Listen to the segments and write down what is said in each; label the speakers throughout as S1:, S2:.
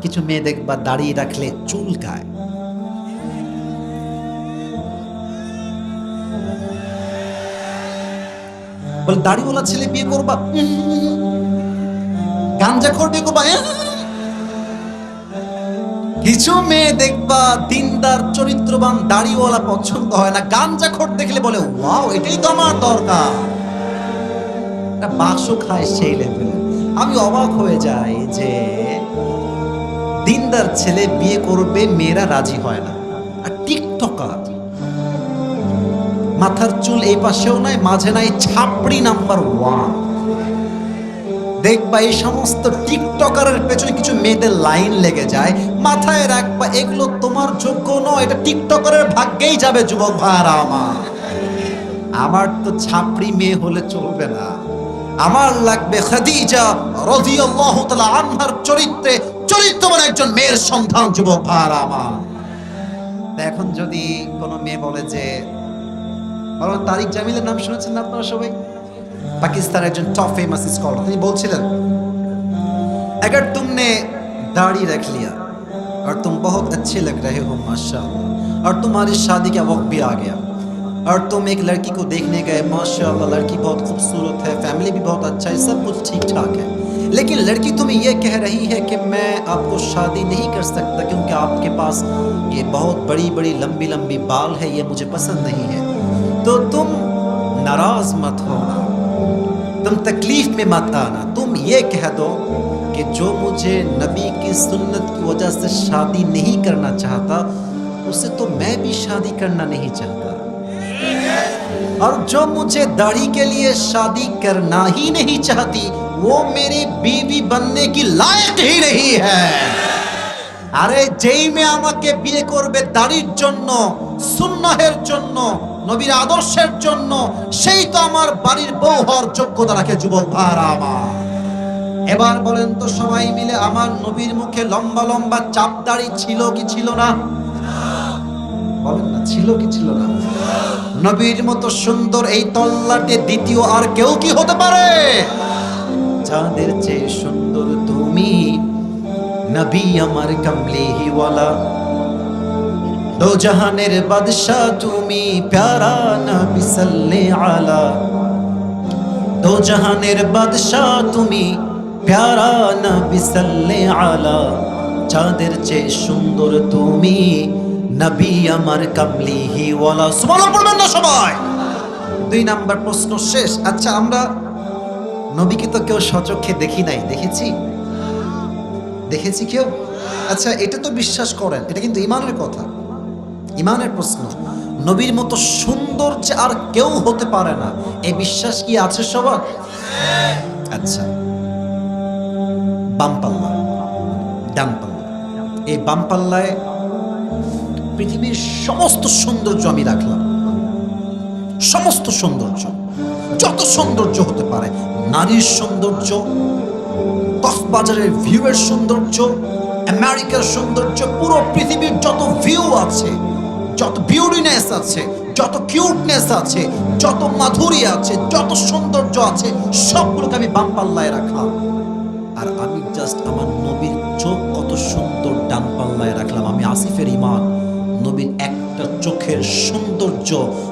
S1: কিছু মেয়ে দেখবা দাড়ি রাখলে চুলকায়। বলে দাড়িওয়ালা ছেলে বিয়ে করবা, গাঞ্জাখোর বিয়ে করবা। কিছু মেয়ে দেখবা দিনদার চরিত্রবান দাড়িওয়ালা পছন্দ হয় না, গাঞ্জাখোর দেখলে বলে ওয়াও এটাই তো আমার দরকার। বাসও খায় সেই লেভেলে। আমি অবাক হয়ে যাই যে দিনদার ছেলে বিয়ে করবে মেয়েরা রাজি হয় না। আর টিকটকার, মাথার চুল এই পাশেও নাই মাঝে নাই, ছাপড়ি নাম্বার 1। দেখবা এই সমস্ত টিকটকারের পেছনে কিছু মেয়েদের লাইন লেগে যায়। মাথায় রাখবা এগুলো তোমার যোগ্য নয়, এটা টিকটকারের ভাগ্যেই যাবে। যুবক ভাইরা আমার তো ছাপড়ি মেয়ে হলে চলবে না, আমার লাগবে খাদিজা রাদিয়াল্লাহু তাআলা আনহার চরিত্রে চরিত্রবান একজন মেয়ের সন্তান। যুবক ভাইরা আমার, এখন যদি কোনো মেয়ে বলে যে, তারিক জামিলের নাম শুনেছেন না আপনারা সবাই? পাকিস্তানের একজন টপ फेमस स्कॉलर, তিনি বলছিলেন अगर तुमने दाढ़ी रख लिया और तुम बहुत अच्छे लग रहे हो माशाल्लाह, और तुम्हारी शादी का वक्त भी आ गया, और तुम एक लड़की को देखने गए, माशाल्लाह लड़की बहुत खूबसूरत है, फैमिली भी बहुत अच्छा है, सब कुछ ठीक ठाक है, लेकिन लड़की तुम्हें ये कह रही है कि मैं आपको शादी नहीं कर सकता क्योंकि आपके पास ये बहुत बड़ी बड़ी लंबी लंबी बाल है, ये मुझे पसंद नहीं है। तो तुम नाराज मत होना, तुम तकलीफ में मत आना, तुम ये कह दो कि जो मुझे नबी की सुन्नत की वजह से शादी नहीं करना चाहता उससे तो मैं भी शादी करना नहीं चाहता, और जो मुझे दाढ़ी के लिए शादी करना ही नहीं चाहती वो मेरी बीवी बनने की लायक ही नहीं है। আরে যেই মেয়ে আমাকে বিয়ে করবে দাড়ির জন্য, সুন্নাহের জন্য, নবীর আদর্শের জন্য, সেই তো আমার বাড়ির বউ হওয়ার যোগ্যতা রাখে। যুবক ভাইরা আমার, এবার বলেন তো সবাই মিলে, আমার নবীর মুখে লম্বা লম্বা চাপ দাড়ি ছিল কি ছিল না? বলেন না, ছিল কি ছিল না? নবীর মতো সুন্দর এই তল্লাটে দ্বিতীয় আর কেউ কি হতে পারে? যাদের চেয়ে সুন্দর তুমি, নবী আমার কামলিহি ওয়ালা, দো জাহানের বাদশা তুমি, প্যারা নবী সাল্লে আলা, দো জাহানের বাদশা তুমি, প্যারা নবী সাল্লে আলা, যাদের চেয়ে সুন্দর তুমি, নবী আমার কামলিহি ওয়ালা। সুবহানাল্লাহ পড়বেন না সবাই? 2 নাম্বার প্রশ্ন শেষ। আচ্ছা, আমরা নবীকে তো কেউ সচক্ষে দেখি নাই, দেখেছি? দেখেছি কেউ? আচ্ছা, এটা তো বিশ্বাস করেন, এটা কিন্তু ঈমানের কথা, ঈমানের প্রশ্ন। নবীর মতো সুন্দর যে আর কেউ হতে পারে না, এই বিশ্বাস কি আছে সবার? আচ্ছা, বাম পাল্লা, ডান পাল্লা, এই বাম পাল্লায় পৃথিবীর সমস্ত সৌন্দর্য আমি রাখলাম। সমস্ত সৌন্দর্য, যত সৌন্দর্য হতে পারে, নারীর সৌন্দর্য, কক্সবাজারের ভিউয়ের সৌন্দর্য, আমেরিকার সৌন্দর্য, পুরো পৃথিবীর যত ভিউ আছে, যত বিউটিনেস আছে, যত কিউটনেস আছে, যত মাধুরী আছে, যত সৌন্দর্য আছে, সবগুলোকে আমি বাম পাল্লায় রাখলাম। আর আমি জাস্ট আমার নবীর চোখ কত সুন্দর ডান পাল্লায় রাখলাম। আমি আসিফের ঈমান, নবীর একটা চোখের সৌন্দর্য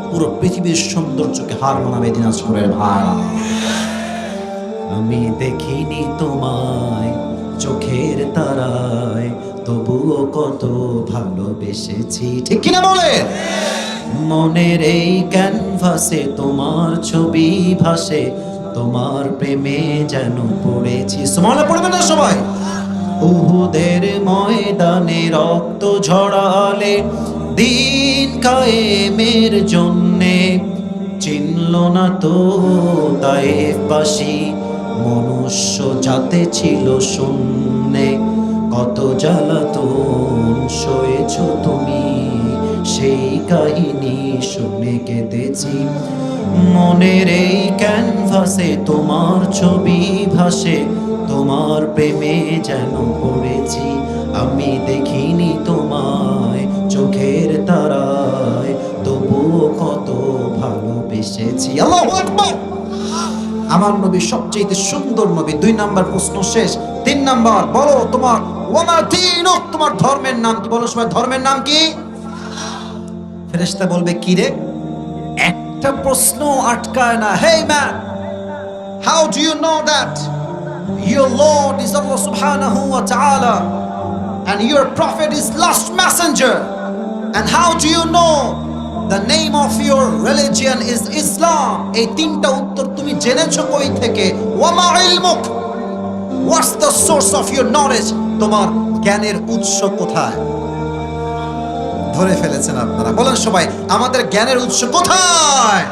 S1: পুরো পৃথিবীর সৌন্দর্যকে হার মানাবে। দিনাজপুরের ভাই, আমি দেখিনি তোমায় চোখের তারায়, তবুও কত ভালোবেসেছি। ঠিক কিনা বলে? মনের এই ক্যানভাসে তোমার ছবি ভাসে, তোমার প্রেমে যেন পড়েছি। সুবহানাল্লাহ পড়বেন না সবাই? উহুদের ময়দানে রক্ত ঝরালে দিন কায়েমের জন্যে, চিনল না তো তায়েফবাসী মনুষ্য জাতে ছিল শূন্যে, কত জ্বালাতন সয়েছ তুমি, সেই কাহিনী শুনে কেঁদেছি। মনের এই ক্যানভাসে তোমার ছবি ভাসে, তোমার প্রেমে যেন পড়েছি। আমি দেখিনি তোমায় চোখের তারায়, তবুও কত ভালোবেসেছি। আল্লাহু আকবার। আমার নবী সবচেয়ে সুন্দর নবী। 2 নাম্বার প্রশ্ন শেষ। 3 নাম্বার, বলো তোমার ওয়া মা দীনুক, তোমার ধর্মের নাম কি? বলো সবাই, ধর্মের নাম কি? ফেরেশতা বলবে কি রে, একটা প্রশ্ন আটকায় না। Hey man, how do you know that your Lord is Allah subhanahu wa ta'ala and your prophet is last messenger? And how do you know the name of your religion is Islam? এই তিনটা উত্তর তুমি জেনেছো কই থেকে? ওয়া মা ইলমুক, what's the source of your knowledge? তোমার জ্ঞানের উৎস কোথায়? ধরে ফেলেছেন আপনারা। বলেন সবাই, আমাদের জ্ঞানের উৎস কোথায়?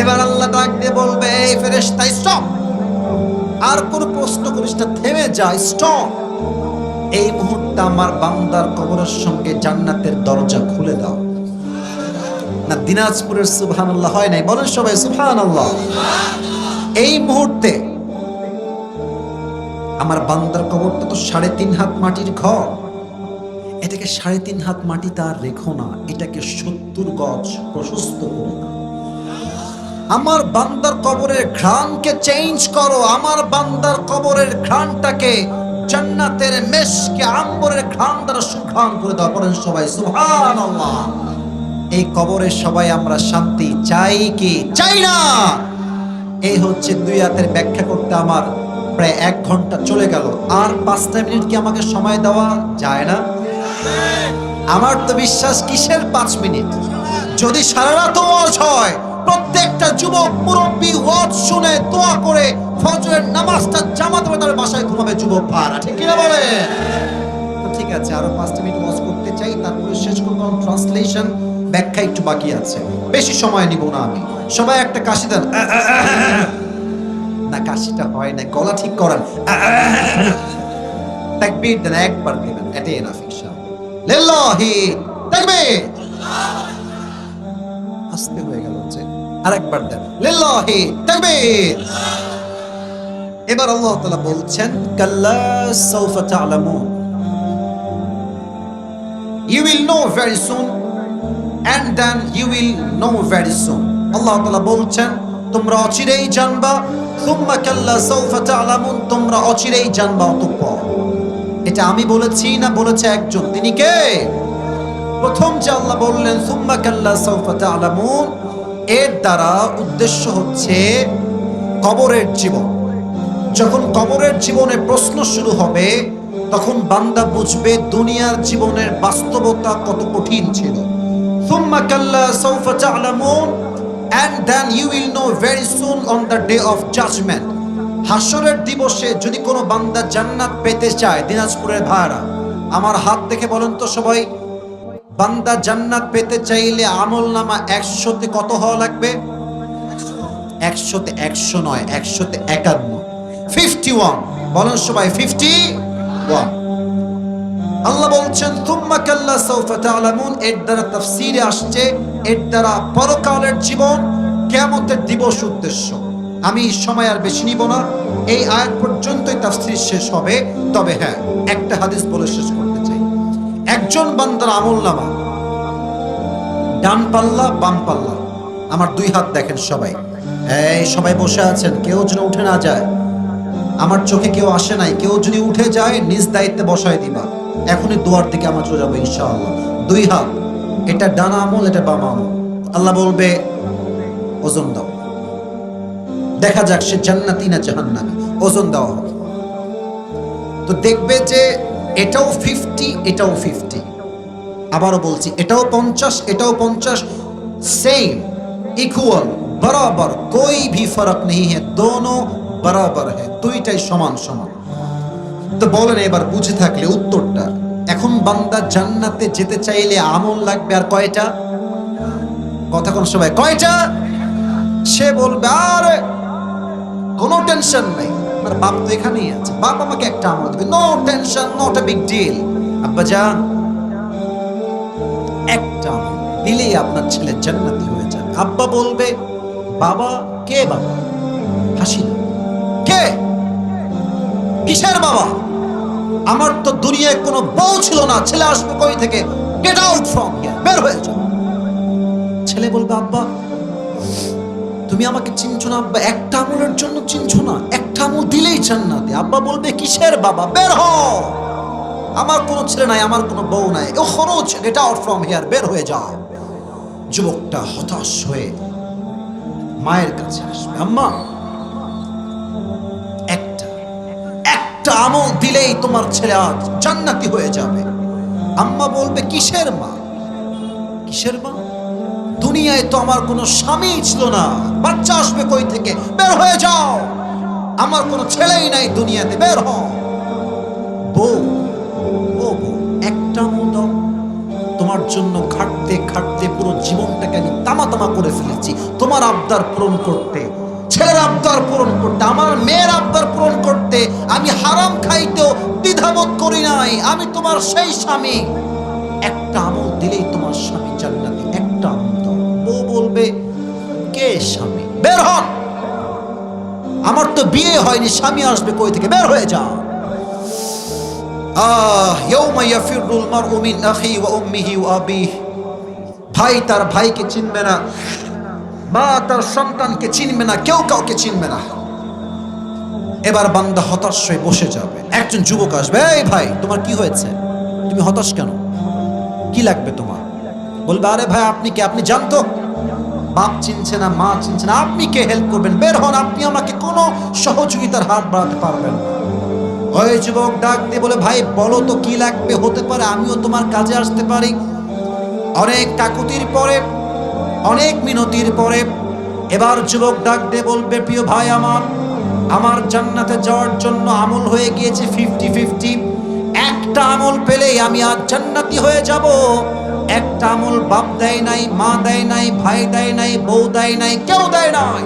S1: এবার আল্লাহ ডাক দিয়ে বলবে, এই ফেরেশতা স্টপ, আর কোন প্রশ্ন করিস না, থেমে যা, স্টপ। এই মুহূর্তে আমার বান্দার কবরের সঙ্গে জান্নাতের দরজা খুলে দাও। না দিনাজপুরের সুবহানাল্লাহ হয় নাই? বলেন সবাই সুবহানাল্লাহ। এই মুহূর্তে আমার বান্দার কবরটা তো 3.5 হাত মাটির ঘর, এটাকে 3.5 হাত মাটি তার রেখো না, এটাকে 70 গজ প্রশস্ত করে দাও। আমার বান্দার কবরের ঘ্রাণকে চেঞ্জ করো, আমার বান্দার কবরের ঘ্রাণটাকে জান্নাতের মেশকে আম্বরের ঘ্রাণ দ্বারা সুঘ্রাণ করে দাও। বলেন সবাই সুবহানাল্লাহ। এই কবরে সবাই আমরা শান্তি চাই কি চাই না? এই হচ্ছে 2 হাতের ব্যাখ্যা করতে আমার প্রায় 1 ঘন্টা চলে গেল। আর 5টা মিনিট কি আমাকে সময় দেওয়া যায় না? আমার তো বিশ্বাস, কিসের 5 মিনিট? যদি সারা রাত ওয়াজ হয়, প্রত্যেকটা যুবক মুরব্বী ওয়াজ শুনে দোয়া করে ফজরের নামাজটা জামাত পড়ে তার বাসায় ঘুমাবে যুবক ভাড়া, ঠিক কিনা বলে? তো ঠিক আছে, আরো 5টা মিনিট ওয়াজ করতে চাই, তারপরে শেষ করব। ট্রান্সলেশন ব্যাখ্যা একটু বাকি আছে, বেশি সময় নিব না আমি। সবাই একটা কাশি দেন। না কাশিটা হয় না, গলা ঠিক করেন। তাকবীর দেন, একবার দিবেন, এটাই এনাফ ইনশাআল্লাহ। লিল্লাহি তাকবীর। আস্তে হয়ে গেল যে, আরেকবার দেন, লিল্লাহি তাকবীর। এবার আল্লাহ তাআলা বলছেন, কাল্লা সাউফা তা'লামুন, you will know very soon and then you will know very soon। আল্লাহ তাআলা বলছেন, তোমরা অচিরেই জানবা, সুম্মা কাল্লা সাউফা তা'লামুন, তোমরা অচিরেই জানবা অতঃপর। এটা আমি বলেছি না, বলেছে একজন, তিনি কে? প্রথম যে আল্লাহ বললেন সুম্মা কাল্লা সাউফা তা'লামুন, এর দ্বারা উদ্দেশ্য হচ্ছে কবরের জীবন। যখন কবরের জীবনে প্রশ্ন শুরু হবে, তখন বান্দা বুঝবে দুনিয়ার জীবনের বাস্তবতা কত কঠিন ছিল। সুম্মা কাল্লা সাউফা তা'লামুন and then you will know very soon on the day of judgment। হাসরের দিবসে যদি কোনো বান্দা জান্নাত পেতে চায়, দিনাজপুরের ভাইরা আমার হাত দেখে বলেন তো সবাই, বান্দা জান্নাত পেতে চাইলে আমলনামা 100তে কত হওয়া লাগবে? 100তে 100 নয়, 100তে 51, 51। বলেন সবাই 51। আল্লাহ বলছেন তুম্মা কাল্লা সাউফা তা'লামুন, এর দ্বারা তাফসীরে আসছে এর দ্বারা পরকালের জীবন, কিয়ামতের দিবস উদ্দেশ্য। আমি সময় আর বেশি নিব না, এই আয়াত পর্যন্তই তাফসীর শেষ হবে। তবে হ্যাঁ, একটা হাদিস বলে শেষ করতে চাই। একজন বান্দার আমলনামা, ডান পাল্লা বাম পাল্লা, আমার 2 হাত দেখেন সবাই, এই সবাই বসে আছেন, কেউ যেন উঠে না যায়। আমার চোখে কেউ আসে নাই, কেউ যদি উঠে যায় নিজ দায়িত্বে বসায় দিবা। এখনই দুয়ার দিকে আমরা চলে যাবো ইনশাআল্লাহ। 2 হাত, এটা ডান আমল, এটা বাম আমল। আল্লাহ বলবে ওজন দাও, দেখা যাক সে জান্নাতি না জাহান্নামী, ওজন দেওয়া হবে। তো দেখবে যে এটাও 50, এটাও 50। আবারও বলছি, এটাও 50, এটাও 50, সেম, ইকুয়াল, বরাবর, कोई भी फर्क नहीं है, दोनों बराबर है, দুইটাই সমান সমান। তো বলেন এবার বুঝে থাকলে উত্তরটা। এখন বান্দা জান্নাতে যেতে চাইলে আমল লাগবে আর কয়টা? কথা কোন সবাই, কয়টা? সে বলবে আরে কোনো টেনশন নাই, আমার বাপ তো এখানেই আছে, বাপ আমাকে একটা আমল দেবে, no tension, not a big deal. আব্বা জান, একটা আমল দিলেই আপনার ছেলে জান্নাতি হয়ে যাবে। আব্বা বলবে বাবা কে? বাবা হাসি না, কে? কিসের বাবা? আমার তো দুনিয়ায় কোনো বউ ছিল না, ছেলে আসবে কই থেকে? গেট আউট ফ্রম হিয়ার, বের হয়ে যাও। ছেলে বলবে আব্বা তুমি আমাকে চিনছো না আব্বা, একটা আমলের জন্য চিনছো না, একটা আমল দিলেই জান্নাতে। আব্বা বলবে কিসের বাবা, বের হও। আমার কোনো ছেলে নাই, আমার কোনো বউ নাই, ও খরচ, গেট আউট ফ্রম হিয়ার, বের হয়ে যাও। যুবকটা হতাশ হয়ে মায়ের কাছে আসবে, আম্মা একটা আমল দিলেই তোমার ছেলে আজ জান্নাতি হয়ে যাবে। আম্মা বলবে কিসের মা, কিসের মা? দুনিয়ায় তো আমার কোনো স্বামী ছিল না, বাচ্চা আসবে কই থেকে? বের হয়ে যাও, আমার কোনো ছেলেই নাই দুনিয়াতে, বের হও। বউ, ও বউ, একটা আমল দাও, তোমার জন্য খাটতে খাটতে পুরো জীবনটাকে আমি তামা তামা করে ফেলেছি তোমার আবদার পূরণ করতে, ছেলের আবদার পূরণ করতে, আমার মেয়ের আবদার পূরণ করতে। আমি হারাম খাইতেও দ্বিধাবোধ করি নাই, আমি তোমার সেই স্বামী। একটা আমল দিলেই তোমার স্বামী জান্নাতি, একটা আমল দাও। বউ বলবে কে স্বামী? বের হন, আমার তো বিয়ে হয়নি, স্বামী আসবে কই থেকে? বের হয়ে যাও। ইয়াউমা ইয়াফিরুল মারউ মিন আখি ওয়া উম্মিহি ওয়া আবিহি, ভাই তার ভাইকে চিনবে না, মা তার সন্তানকে চিনবে না, কেউ কাউকে চিনবে না। এবার বান্দা হতাশ হয়ে বসে যাবে। একজন যুবক আসবে, এই ভাই তোমার কি হয়েছে, তুমি হতাশ কেন, কি লাগবে তোমার? বলবে আরে ভাই আপনি কে, আপনি জানতো বাপ চিনছে না, মা চিনছে না, আপনি কে হেল্প করবেন? বের হন, আপনি আমাকে কোনো সহযোগিতার হাত বাড়াতে পারবেন না। ওই যুবক ডাক দিয়ে বলে ভাই বলো তো কি লাগবে, হতে পারে আমিও তোমার কাজে আসতে পারি। অনেক কাকুতির পরে, অনেক মিনতির পরে এবার যুবক ডাক দিয়ে বলবে প্রিয় ভাই আমার জান্নাতে যাওয়ার জন্য আমল হয়ে গিয়েছে 50-50। একটা আমল পেলেই আমি আজ জান্নাতি হয়ে যাব। একটা আমল বাপ দেয় নাই, মা দেয় নাই, ভাই দেয় নাই, বউ দেয় নাই, কেউ দেয় নাই,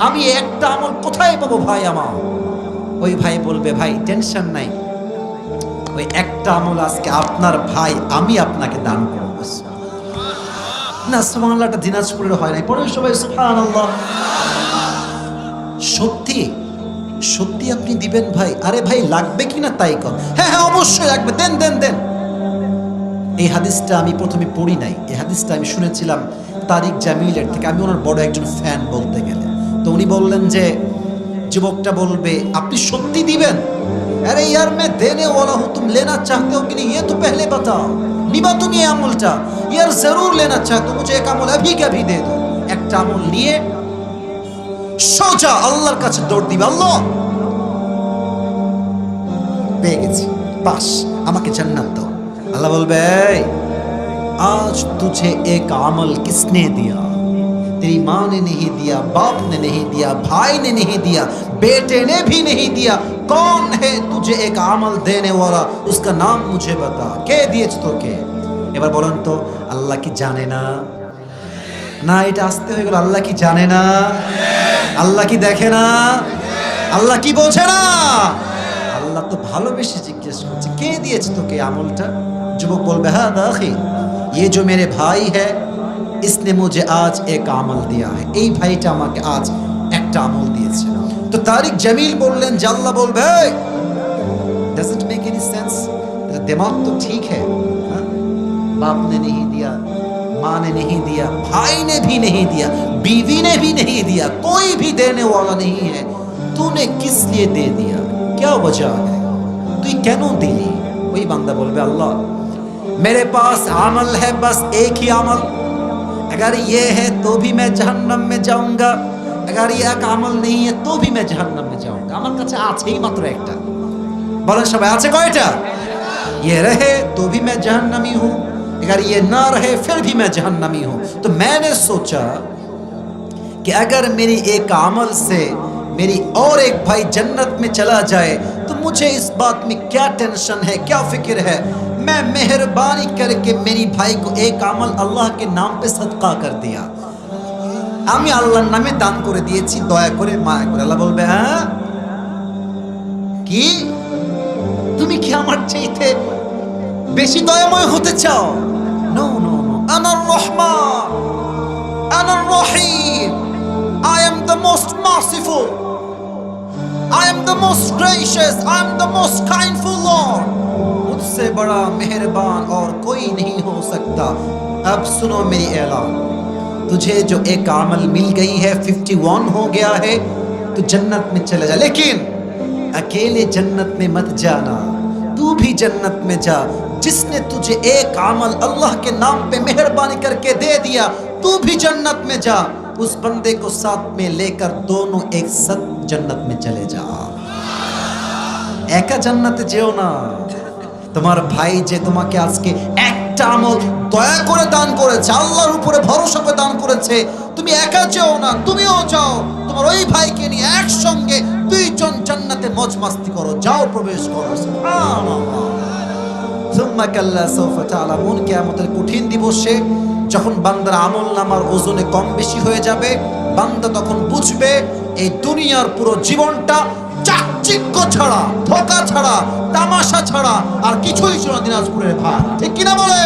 S1: আমি একটা আমল কোথায় পাবো ভাই আমার? ওই ভাই বলবে ভাই টেনশন নাই, ওই একটা আমল আজকে আপনার ভাই আমি আপনাকে দান করব। না সুবহানাল্লাহটা দিনাজপুরের হয় নাই, পরে সবাই সুবহানাল্লাহ। সত্যি সত্যি আপনি দিবেন ভাই? আরে ভাই লাগবে কিনা তাই কর। হ্যাঁ হ্যাঁ অবশ্যই লাগবে, দেন দেন দেন। এই হাদিসটা আমি প্রথমে পড়ি নাই, এই হাদিসটা আমি শুনেছিলাম তারিক জামিলের থেকে, আমি ওনার বড় একজন ফ্যান বলতে গেলে। তো উনি বললেন যে যুবকটা বলবে আপনি সত্যি দিবেন? अरे यार मैं देने वाला हूं, तुम लेना चाहते हो कि नहीं ये तो पहले बताओ। निबा तुम ये আমলটা यार जरूर लेना चाहते हो, मुझे एक আমল अभी के अभी दे दो। একটা আমল নিয়ে সোজা আল্লাহর কাছে দৌড় দিবে, আল্লাহ পেয়ে গেছি, বাস আমাকে জান্নাত দাও। আল্লাহ বলবে आज तुझे एक अमल किसने दिया? तेरी माँ ने नहीं दिया, बाप ने नहीं दिया, भाई ने नहीं दिया, बेटे ने भी नहीं दिया। कौन है तुझे एक अमल देने वाला? उसका नाम मुझे बता। কে দিয়েছে তোকে? এবার বলেন তো আল্লাহ কি জানে না? না এটা আসতে হয়ে গেল। আল্লাহ কি জানে না? আল্লাহ কি দেখে না? আল্লাহ কি বোঝে না? আল্লাহ তো ভালোবেসে জিজ্ঞেস করছে কে দিয়েছে তোকে আমলটা? যুবক বলবে হ্যাঁ দাখি, ये जो मेरे भाई है इसने मुझे आज एक আমল दिया है, এই ভাইটা আমাকে আজ একটা আমল দিয়েছে। তো তারিক জামিল বললেন যে আল্লাহ বলবে डजंट मेक एनी सेंस, तेरा दिमाग तो ठीक है, बाप ने नहीं दिया, माँ ने नहीं दिया, भाई ने भी नहीं दिया, बीवी ने भी नहीं दिया, कोई भी देने वाला नहीं है, तूने किस लिए दे दिया, क्या वजह है, तू क्यों दिली? वही बंदा बोलबे अल्लाह मेरे पास अमल है बस एक ही अमल, अगर ये है तो भी मैं जहन्नम में जाऊंगा, अगर ये एक अमल नहीं है तो भी मैं जहन्नम में जाऊंगा। আমার কাছে আছেই মাত্র একটা। বলেন সবাই আছে কয়টা? ये रहे तो भी मैं जहन्नमी हूँ, अगर ये ना रहे फिर भी मैं जहन्नमी हूँ। तो मैंने सोचा कि अगर मेरी एक अमल से मेरी और एक भाई जन्नत में चला जाए तो मुझे इस बात में क्या टेंशन है, क्या फिक्र है। मैं मेहरबानी करके मेरी भाई को एक अमल अल्लाह के नाम पे सदका कर दिया, আমি আল্লাহর নামে দান করে দিয়েছি, দয়া করে মায়া করে। আল্লাহ বলবে হ্যাঁ কি তুমি কি আমার চাইতে বেশি দয়াময় হতে চাও? নো নো নো, আনার রহমান আনার রহিম, I am the most merciful, I am the most gracious, I am the most kindful Lord, मुझसे बड़ा मेहरबान और कोई नहीं हो सकता। अब सुनो मेरी ऐलान, तुझे जो एक अमल मिल गई है 51 हो गया है, तो जन्नत में चले जा, लेकिन अकेले जन्नत में मत जाना, तू भी जन्नत में जा, जिसने तुझे एक अमल अल्लाह के नाम पे मेहरबानी करके दे दिया, तू भी जन्नत में जा। उस बंदे को साथ में लेकर दोनों एक साथ जन्नत में चले जा। एका जन्नते जेओ ना। তোমার ভাই যে তোমাকে আজকে একটা আমল দয়া করে দান করেছে, আল্লাহর উপরে ভরসা করে দান করেছে, তুমি একা যেও না, তুমিও যাও। তোমার ওই ভাইকে নিয়ে একসঙ্গে দুইজন জান্নাতে মজ মাস্তি করো, যাও প্রবেশ করো। সুবহানাল্লাহ। সুম্মা কাল্লা সাউফা তা'লামুন, কিয়ামতের কঠিন দিবসে যখন বান্দার আমল নামার ওজনে কম বেশি হয়ে যাবে, বান্দা তখন বুঝবে এই দুনিয়ার পুরো জীবনটা চাকচিক্য ছাড়া, ধোঁকা ছাড়া, তামাশা ছাড়া আর কিছুই ছিল না দিনাজপুরের ভাই। ঠিক কিনা বলে?